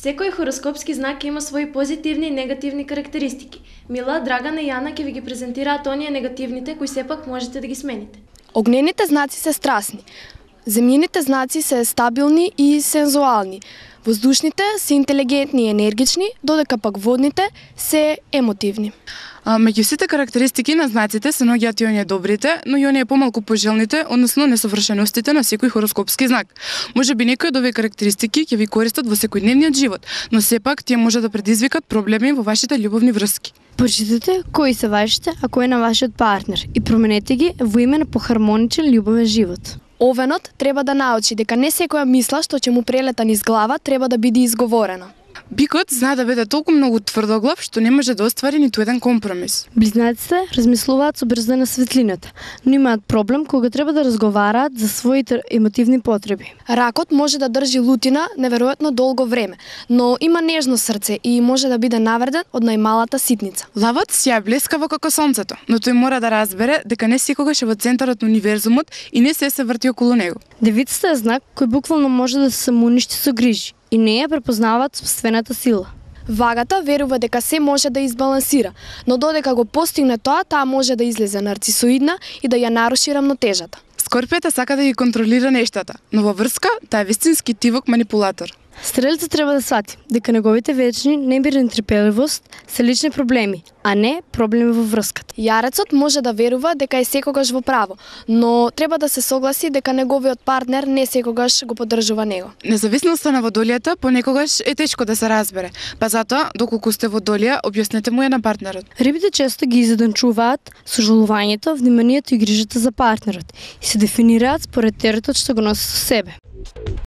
Секој хороскопски знак има свои позитивни и негативни карактеристики. Мила, Драгана и Јана ќе ви ги презентираат оние негативните кои сепак можете да ги смените. Огнените знаци се страсни. Земјините знаци се стабилни и сензуални. Воздушните се интелигентни и енергични, додека пак водните се емотивни. Меѓу сите карактеристики на знаците се наоѓаат и оние добрите, но и оние помалку пожелните, односно несовршеностите на секој хороскопски знак. Можеби некои од овие карактеристики ќе ви користат во секојдневниот живот, но сепак тие може да предизвикат проблеми во вашите љубовни врски. Прочитате кои се вашите, а кој е на вашиот партнер и променете ги во име на похармоничен љубовен живот. Овенот треба да научи дека не секоја мисла што ќе му прелета низ глава треба да биде изговорена. Бикот знае да биде толку многу тврдоглав што не може да оствари ниту еден компромис. Близнаците размислуваат со брзина на светлината, но имаат проблем кога треба да разговараат за своите емотивни потреби. Ракот може да држи лутина неверојатно долго време, но има нежно срце и може да биде навреден од најмалата ситница. Лавот сјае блескаво како сонцето, но тој мора да разбере дека не секогаш е во центарот на универзумот и не се врти околу него. Девицата е знак кој буквално може да се самоуништи со грижи и не ја препознаваат собствената сила. Вагата верува дека се може да избалансира, но додека го постигне тоа, таа може да излезе нарцисоидна и да ја наруши рамнотежата. Скорпијата сака да ги контролира нештата, но во врска таа е вистински тивок манипулатор. Стрелецот треба да свати дека неговите вечни немирна трпеливост се лични проблеми, а не проблеми во врската. Јарецот може да верува дека е секогаш во право, но треба да се согласи дека неговиот партнер не секогаш го поддржува него. Независноста на водолијата понекогаш е тешко да се разбере, па затоа доколку сте водолија, објаснете му ја на партнерот. Рибите често ги заденчуваат сожалувањето, вниманието и грижата за партнерот и се дефинираат според теретот што го носи со себе.